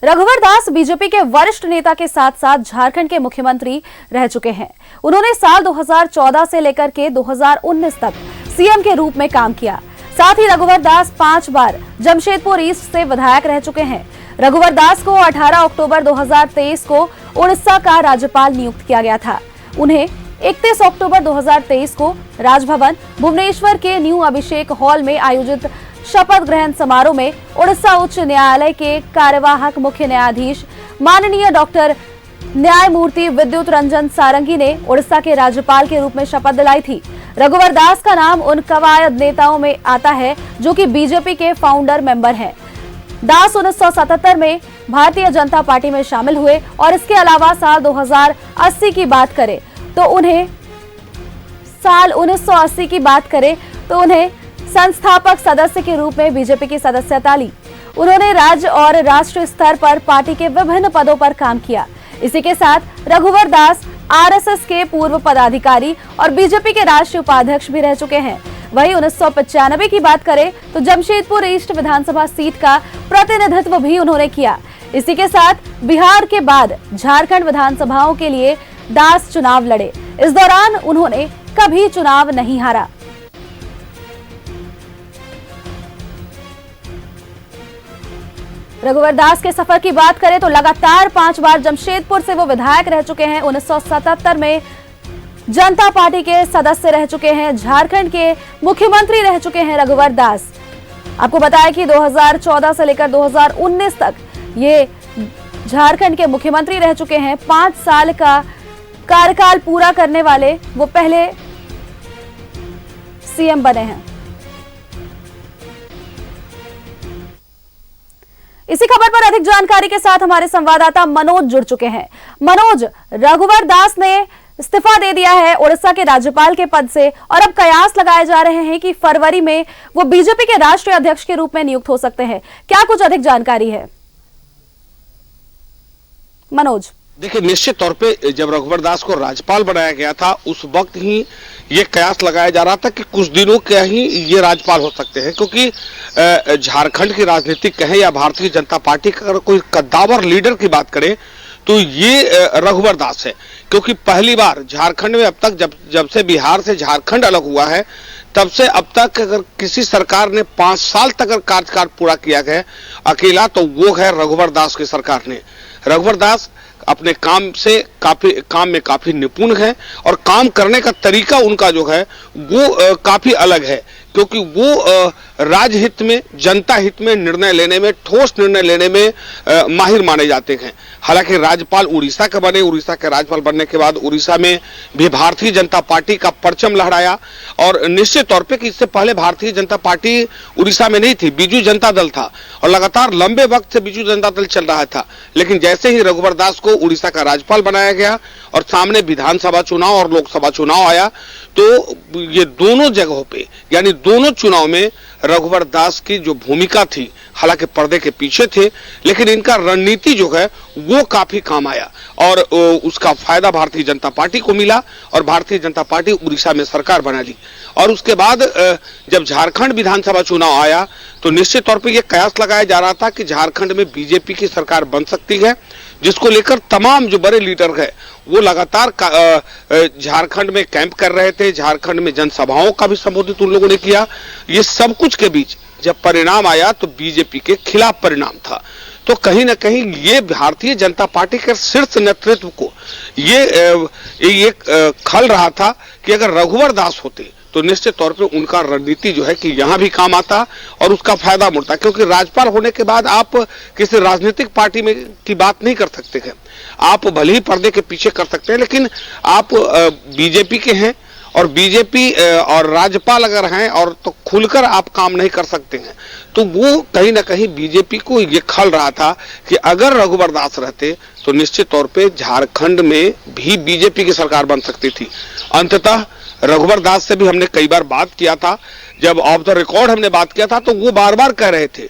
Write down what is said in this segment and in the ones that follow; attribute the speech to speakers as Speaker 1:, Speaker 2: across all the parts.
Speaker 1: रघुवर दास BJP के वरिष्ठ नेता के साथ साथ झारखंड के मुख्यमंत्री रह चुके हैं। उन्होंने साल 2014 से लेकर के 2019 तक सीएम के रूप में काम किया। साथ ही रघुवर दास 5 बार जमशेदपुर ईस्ट से विधायक रह चुके हैं। रघुवर दास को 18 अक्टूबर 2023 को उड़ीसा का राज्यपाल नियुक्त किया गया था। उन्हें 31 अक्टूबर 2023 को राजभवन भुवनेश्वर के न्यू अभिषेक हॉल में आयोजित शपथ ग्रहण समारोह में उड़ीसा उच्च न्यायालय के कार्यवाहक मुख्य न्यायाधीश माननीय डॉक्टर न्यायमूर्ति विद्युत रंजन सारंगी ने उड़ीसा के राज्यपाल के रूप में शपथ दिलाई थी। रघुवर दास का नाम उन कवायद नेताओं में आता है जो कि बीजेपी के फाउंडर मेंबर हैं। दास 1977 में भारतीय जनता पार्टी में शामिल हुए और इसके अलावा साल 2080 की बात करें तो उन्हें संस्थापक सदस्य के रूप में बीजेपी की सदस्यता ली। उन्होंने राज्य और राष्ट्रीय स्तर पर पार्टी के विभिन्न पदों पर काम किया। इसी के साथ रघुवर दास आरएसएस के पूर्व पदाधिकारी और बीजेपी के राष्ट्रीय उपाध्यक्ष भी रह चुके हैं। वहीं 1995 की बात करें तो जमशेदपुर ईस्ट विधानसभा सीट का प्रतिनिधित्व भी उन्होंने किया। इसी के साथ बिहार के बाद झारखंड विधानसभाओं के लिए दास चुनाव लड़े। इस दौरान उन्होंने कभी चुनाव नहीं हारा। रघुवर दास के सफर की बात करें तो लगातार 5 बार जमशेदपुर से वो विधायक रह चुके हैं। 1977 में जनता पार्टी के सदस्य रह चुके हैं। झारखंड के मुख्यमंत्री रह चुके हैं रघुवर दास। आपको बताया कि 2014 से लेकर 2019 तक ये झारखंड के मुख्यमंत्री रह चुके हैं। 5 साल का कार्यकाल पूरा करने वाले वो पहले सीएम बने हैं। इसी खबर पर अधिक जानकारी के साथ हमारे संवाददाता मनोज जुड़ चुके हैं। मनोज, रघुवर दास ने इस्तीफा दे दिया है उड़ीसा के राज्यपाल के पद से और अब कयास लगाए जा रहे हैं कि फरवरी में वो बीजेपी के राष्ट्रीय अध्यक्ष के रूप में नियुक्त हो सकते हैं। क्या कुछ अधिक जानकारी है मनोज?
Speaker 2: देखिए, निश्चित तौर पे जब रघुवर दास को राज्यपाल बनाया गया था उस वक्त ही ये कयास लगाया जा रहा था कि कुछ दिनों के ही ये राज्यपाल हो सकते हैं, क्योंकि झारखंड की राजनीति कहें या भारतीय जनता पार्टी का अगर कोई कद्दावर लीडर की बात करें तो ये रघुवर दास है। क्योंकि पहली बार झारखंड में अब तक जब से बिहार से झारखंड अलग हुआ है तब से अब तक अगर किसी सरकार ने 5 साल तक अगर कार्यकाल पूरा किया गया अकेला तो वो है रघुवर दास की सरकार ने। रघुवर दास अपने काम में काफी निपुण है और काम करने का तरीका उनका जो है वो काफी अलग है, क्योंकि वो राजहित में, जनता हित में निर्णय लेने में, ठोस निर्णय लेने में माहिर माने जाते हैं। हालांकि राज्यपाल उड़ीसा के बने, उड़ीसा के राज्यपाल बनने के बाद उड़ीसा में भी भारतीय जनता पार्टी का परचम लहराया और निश्चित तौर पे कि इससे पहले भारतीय जनता पार्टी उड़ीसा में नहीं थी, बीजू जनता दल था और लगातार लंबे वक्त से बीजू जनता दल चल रहा था। लेकिन जैसे ही रघुवर दास को उड़ीसा का राज्यपाल बनाया गया और सामने विधानसभा चुनाव और लोकसभा चुनाव आया तो ये दोनों जगहों पे यानी दोनों चुनाव में रघुवर दास की जो भूमिका थी, हालांकि पर्दे के पीछे थे, लेकिन इनका रणनीति जो है वो काफी काम आया और उसका फायदा भारतीय जनता पार्टी को मिला और भारतीय जनता पार्टी उड़ीसा में सरकार बना ली। और उसके बाद जब झारखंड विधानसभा चुनाव आया तो निश्चित तौर पर यह कयास लगाया जा रहा था कि झारखंड में बीजेपी की सरकार बन सकती है, जिसको लेकर तमाम जो बड़े लीडर है वो लगातार झारखंड में कैंप कर रहे थे। झारखंड में जनसभाओं का भी संबोधित उन लोगों ने किया। ये सब कुछ के बीच जब परिणाम आया तो बीजेपी के खिलाफ परिणाम था। तो कहीं ना कहीं ये भारतीय जनता पार्टी के शीर्ष नेतृत्व को ये खल रहा था कि अगर रघुवर दास होते तो निश्चित तौर पे उनका रणनीति जो है कि यहां भी काम आता और उसका फायदा मिलता, क्योंकि राज्यपाल होने के बाद आप किसी राजनीतिक पार्टी में की बात नहीं कर सकते हैं। आप भले ही पर्दे के पीछे कर सकते हैं, लेकिन आप बीजेपी के हैं और बीजेपी और राज्यपाल अगर हैं और तो खुलकर आप काम नहीं कर सकते हैं। तो वो कहीं ना कहीं बीजेपी को ये खल रहा था कि अगर रघुवर दास रहते तो निश्चित तौर पे झारखंड में भी बीजेपी की सरकार बन सकती थी। अंततः रघुवर दास से भी हमने कई बार बात किया था, जब ऑफ द रिकॉर्ड हमने बात किया था तो वो बार बार कह रहे थे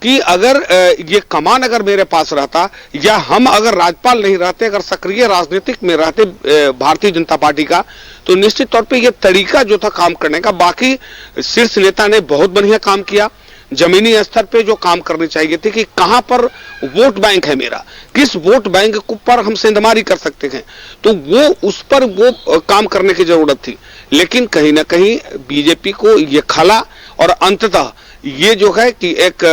Speaker 2: कि अगर ये कमान अगर मेरे पास रहता या हम अगर राज्यपाल नहीं रहते, अगर सक्रिय राजनीतिक में रहते भारतीय जनता पार्टी का, तो निश्चित तौर पे ये तरीका जो था काम करने का, बाकी शीर्ष नेता ने बहुत बढ़िया काम किया। जमीनी स्तर पे जो काम करनी चाहिए थी कि कहां पर वोट बैंक है मेरा, किस वोट बैंक पर हम सेंधमारी कर सकते हैं, तो वो उस पर वो काम करने की जरूरत थी। लेकिन कहीं ना कहीं बीजेपी को ये खला और अंततः ये जो है कि एक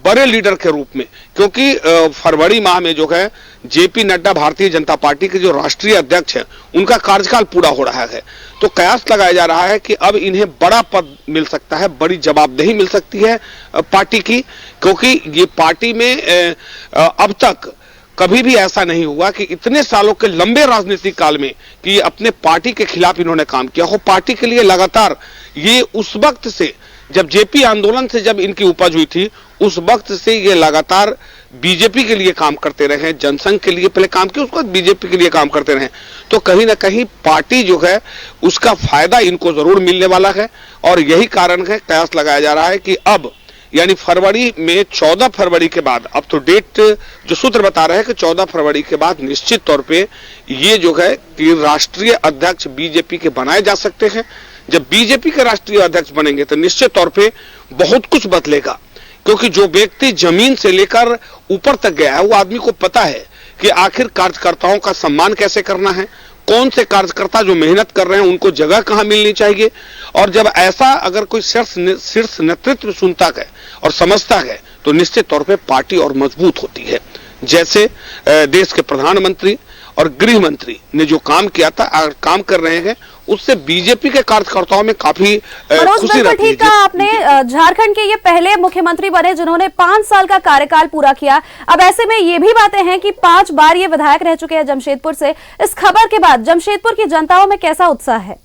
Speaker 2: बड़े लीडर के रूप में, क्योंकि फरवरी माह में जो है जेपी नड्डा भारतीय जनता पार्टी के जो राष्ट्रीय अध्यक्ष हैं उनका कार्यकाल पूरा हो रहा है, तो कयास लगाया जा रहा है कि अब इन्हें बड़ा पद मिल सकता है, बड़ी जवाबदेही मिल सकती है पार्टी की, क्योंकि ये पार्टी में अब तक कभी भी ऐसा नहीं हुआ कि इतने सालों के लंबे राजनीतिक काल में कि अपने पार्टी के खिलाफ इन्होंने काम किया हो। पार्टी के लिए लगातार ये उस वक्त से जब जेपी आंदोलन से जब इनकी उपज हुई थी उस वक्त से ये लगातार बीजेपी के लिए काम करते रहे, जनसंघ के लिए पहले काम किया, उसके बाद बीजेपी के लिए काम करते रहे, तो कहीं ना कहीं पार्टी जो है उसका फायदा इनको जरूर मिलने वाला है। और यही कारण है, कयास लगाया जा रहा है कि अब यानी फरवरी में 14 फरवरी के बाद, अब तो डेट जो सूत्र बता रहे हैं कि 14 फरवरी के बाद निश्चित तौर पे ये जो है कि राष्ट्रीय अध्यक्ष बीजेपी के बनाए जा सकते हैं। जब बीजेपी के राष्ट्रीय अध्यक्ष बनेंगे तो निश्चित तौर पे बहुत कुछ बदलेगा, क्योंकि जो व्यक्ति जमीन से लेकर ऊपर तक गया है वो आदमी को पता है कि आखिर कार्यकर्ताओं का सम्मान कैसे करना है, कौन से कार्यकर्ता जो मेहनत कर रहे हैं उनको जगह कहां मिलनी चाहिए। और जब ऐसा अगर कोई शीर्ष नेतृत्व सुनता है और समझता है तो निश्चित तौर पे पार्टी और मजबूत होती है। जैसे देश के प्रधानमंत्री और गृह मंत्री ने जो काम किया था, काम कर रहे हैं, उससे बीजेपी के कार्यकर्ताओं में काफी खुशी रहती है।
Speaker 1: ठीक कहा आपने, झारखंड के ये पहले मुख्यमंत्री बने जिन्होंने 5 साल का कार्यकाल पूरा किया। अब ऐसे में ये भी बातें हैं कि 5 बार ये विधायक रह चुके हैं जमशेदपुर से। इस खबर के बाद जमशेदपुर की जनताओं में कैसा उत्साह है?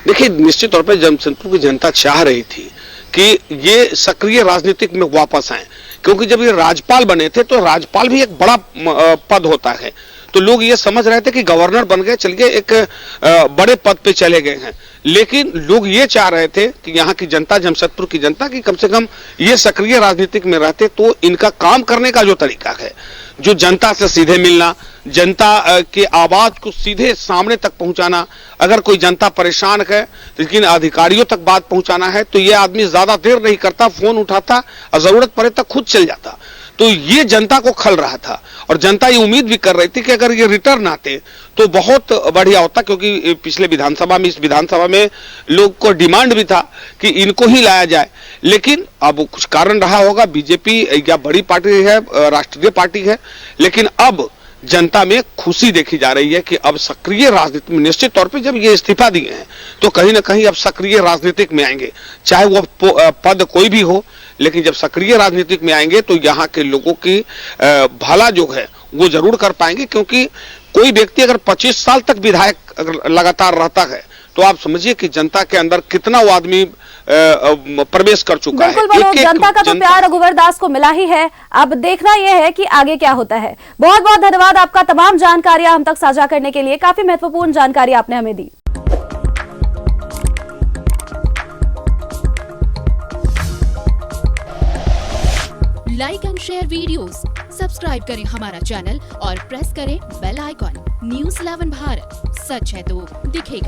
Speaker 2: देखिए, निश्चित तौर पर जमशेदपुर की जनता चाह रही थी कि ये सक्रिय राजनीतिक में वापस आए, क्योंकि जब ये राज्यपाल बने थे तो राज्यपाल भी एक बड़ा पद होता है, तो लोग ये समझ रहे थे कि गवर्नर बन गए, चलिए एक बड़े पद पे चले गए हैं। लेकिन लोग ये चाह रहे थे कि यहाँ की जनता, जमशेदपुर की जनता, की कम से कम ये सक्रिय राजनीतिक में रहते तो इनका काम करने का जो तरीका है, जो जनता से सीधे मिलना, जनता के आवाज को सीधे सामने तक पहुंचाना, अगर कोई जनता परेशान है लेकिन अधिकारियों तक बात पहुंचाना है तो ये आदमी ज्यादा देर नहीं करता, फोन उठाता और जरूरत पड़े तक खुद चल जाता। तो ये जनता को खल रहा था और जनता ये उम्मीद भी कर रही थी कि अगर ये रिटर्न आते तो बहुत बढ़िया होता, क्योंकि पिछले विधानसभा में, इस विधानसभा में लोग को डिमांड भी था कि इनको ही लाया जाए। लेकिन अब कुछ कारण रहा होगा, बीजेपी या बड़ी पार्टी है, राष्ट्रीय पार्टी है, लेकिन अब जनता में खुशी देखी जा रही है कि अब सक्रिय राजनीति में, निश्चित तौर पे जब ये इस्तीफा दिए हैं तो कहीं ना कहीं अब सक्रिय राजनीतिक में आएंगे, चाहे वो पद कोई भी हो, लेकिन जब सक्रिय राजनीतिक में आएंगे तो यहाँ के लोगों की भला जो है वो जरूर कर पाएंगे। क्योंकि कोई व्यक्ति अगर 25 साल तक विधायक अगर लगातार रहता है तो आप समझिए कि जनता के अंदर कितना वो आदमी प्रवेश कर चुका है।
Speaker 1: बिल्कुल, जनता का तो प्यार रघुवर दास को मिला ही है। अब देखना यह है कि आगे क्या होता है। बहुत बहुत धन्यवाद आपका तमाम जानकारियां हम तक साझा करने के लिए। काफी महत्वपूर्ण जानकारी आपने हमें दी।
Speaker 3: Like and share videos, subscribe करें हमारा चैनल और प्रेस करें बेल आइकॉन। न्यूज़ 11 भारत, सच है तो दिखेगा।